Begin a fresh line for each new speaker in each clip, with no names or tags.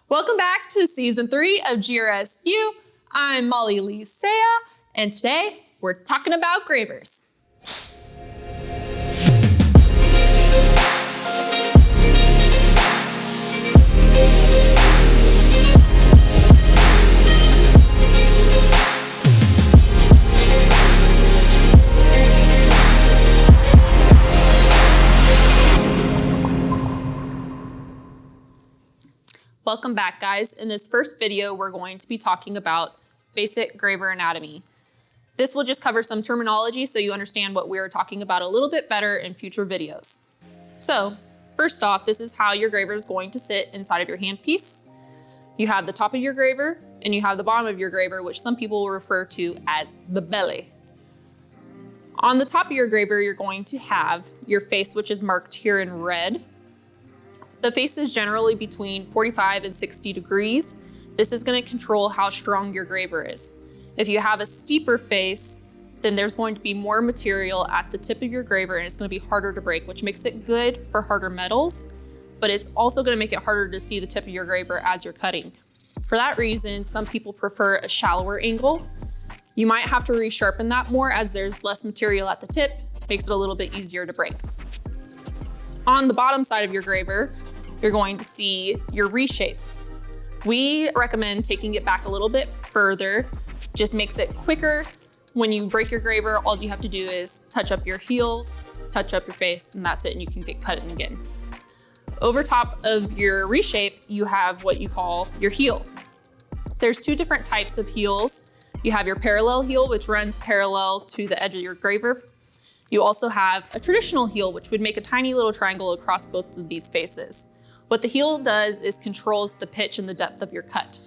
Welcome back to season 3 of GRSU. I'm Molly Licea, and today we're talking about gravers. Welcome back, guys. In this first video, we're going to be talking about basic graver anatomy. This will just cover some terminology so you understand what we're talking about a little bit better in future videos. So, first off, this is how your graver is going to sit inside of your handpiece. You have the top of your graver and you have the bottom of your graver, which some people will refer to as the belly. On the top of your graver, you're going to have your face, which is marked here in red. The face is generally between 45 and 60 degrees. This is going to control how strong your graver is. If you have a steeper face, then there's going to be more material at the tip of your graver and it's going to be harder to break, which makes it good for harder metals, but it's also going to make it harder to see the tip of your graver as you're cutting. For that reason, some people prefer a shallower angle. You might have to resharpen that more as there's less material at the tip, makes it a little bit easier to break. On the bottom side of your graver, you're going to see your reshape. We recommend taking it back a little bit further, just makes it quicker. When you break your graver, all you have to do is touch up your heels, touch up your face, and that's it, and you can get cutting again. Over top of your reshape, you have what you call your heel. There's two different types of heels. You have your parallel heel, which runs parallel to the edge of your graver. You also have a traditional heel, which would make a tiny little triangle across both of these faces. What the heel does is controls the pitch and the depth of your cut.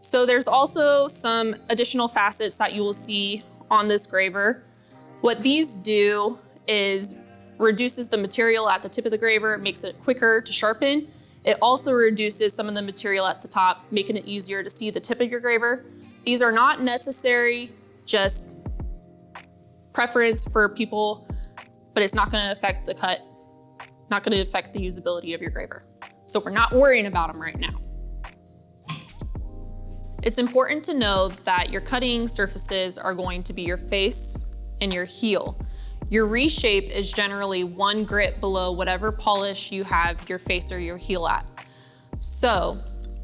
So there's also some additional facets that you will see on this graver. What these do is reduces the material at the tip of the graver, makes it quicker to sharpen. It also reduces some of the material at the top, making it easier to see the tip of your graver. These are not necessary, just preference for people, but it's not going to affect the cut, not going to affect the usability of your graver. So we're not worrying about them right now. It's important to know that your cutting surfaces are going to be your face and your heel. Your reshape is generally one grit below whatever polish you have your face or your heel at. So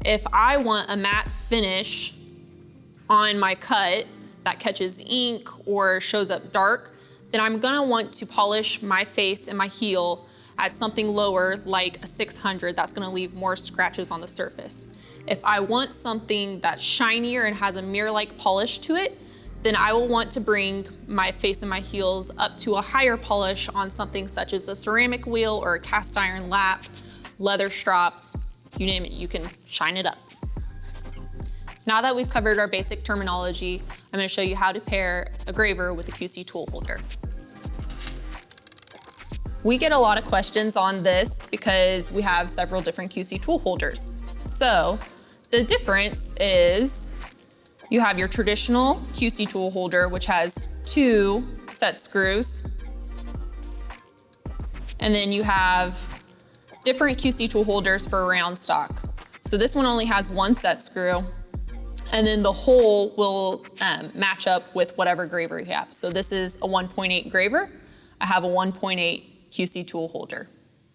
if I want a matte finish on my cut that catches ink or shows up dark, then I'm gonna want to polish my face and my heel at something lower, like a 600, that's gonna leave more scratches on the surface. If I want something that's shinier and has a mirror-like polish to it, then I will want to bring my face and my heels up to a higher polish on something such as a ceramic wheel or a cast iron lap, leather strop, you name it, you can shine it up. Now that we've covered our basic terminology, I'm going to show you how to pair a graver with a QC tool holder. We get a lot of questions on this because we have several different QC tool holders. So the difference is you have your traditional QC tool holder, which has 2 set screws. And then you have different QC tool holders for round stock. So this one only has 1 set screw. And then the hole will match up with whatever graver you have. So this is a 1.8 graver. I have a 1.8 QC tool holder.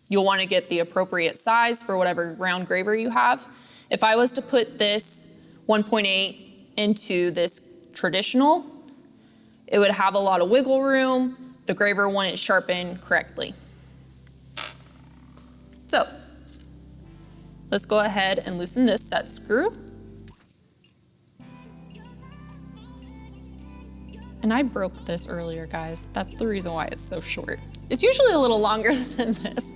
You'll want to get the appropriate size for whatever round graver you have. If I was to put this 1.8 into this traditional, it would have a lot of wiggle room. The graver wouldn't sharpen correctly. So let's go ahead and loosen this set screw. And I broke this earlier, guys. That's the reason why it's so short. It's usually a little longer than this.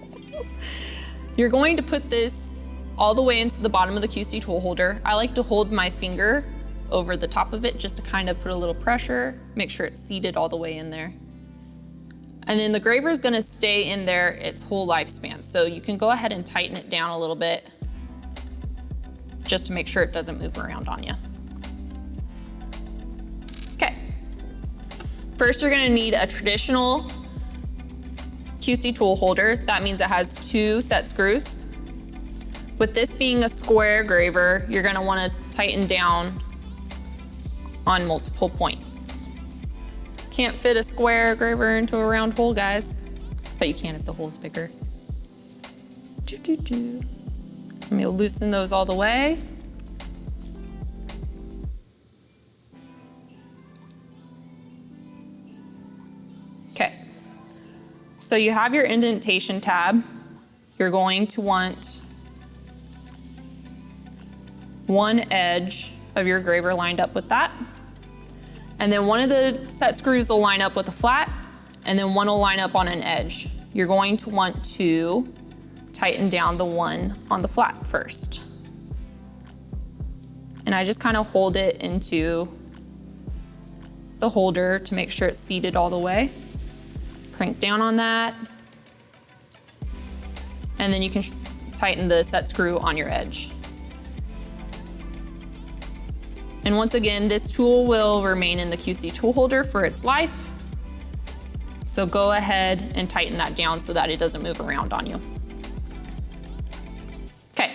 You're going to put this all the way into the bottom of the QC tool holder. I like to hold my finger over the top of it just to kind of put a little pressure, make sure it's seated all the way in there. And then the graver is gonna stay in there its whole lifespan. So you can go ahead and tighten it down a little bit just to make sure it doesn't move around on you. Okay. First, you're gonna need a traditional QC tool holder. That means it has 2 set screws. With this being a square graver, you're gonna wanna tighten down on multiple points. Can't fit a square graver into a round hole, guys, but you can if the hole's bigger. Let me loosen those all the way. Okay, so you have your indentation tab. You're going to want one edge of your graver lined up with that. And then one of the set screws will line up with a flat, and then one will line up on an edge. You're going to want to tighten down the one on the flat first. And I just kind of hold it into the holder to make sure it's seated all the way. Crank down on that. And then you can tighten the set screw on your edge. And once again, this tool will remain in the QC tool holder for its life. So go ahead and tighten that down so that it doesn't move around on you. Okay,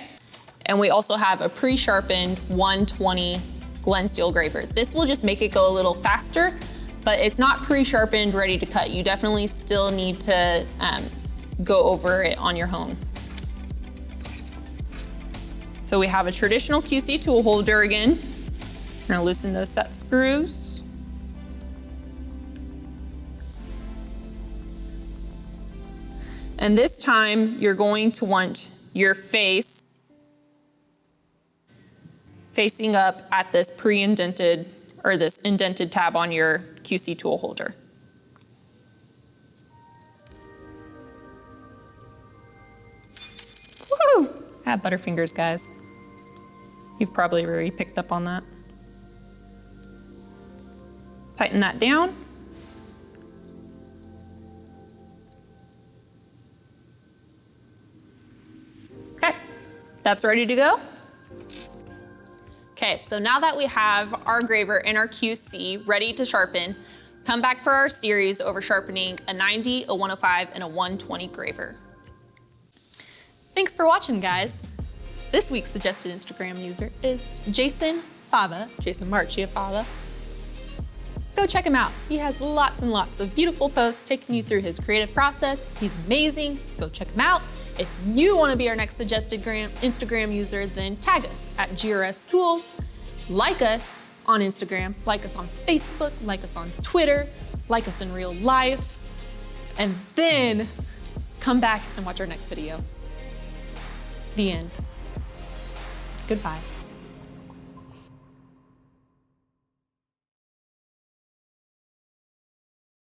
and we also have a pre-sharpened 120 Glen steel graver. This will just make it go a little faster, but it's not pre-sharpened, ready to cut. You definitely still need to go over it on your own. So we have a traditional QC tool holder again. We're gonna loosen those set screws. And this time you're going to want your face facing up at this pre-indented or this indented tab on your QC tool holder. Woo! I have butterfingers, guys. You've probably already picked up on that. Tighten that down. Okay, that's ready to go. Okay, so now that we have our graver and our QC ready to sharpen, come back for our series over sharpening a 90, a 105, and a 120 graver. Thanks for watching, guys. This week's suggested Instagram user is Jason Fava, Jason Marchia Fava. Go check him out. He has lots and lots of beautiful posts taking you through his creative process. He's amazing. Go check him out. If you want to be our next suggested Instagram user, then tag us at GRS Tools. Like us on Instagram, like us on Facebook, like us on Twitter, like us in real life, and then come back and watch our next video. The end. Goodbye.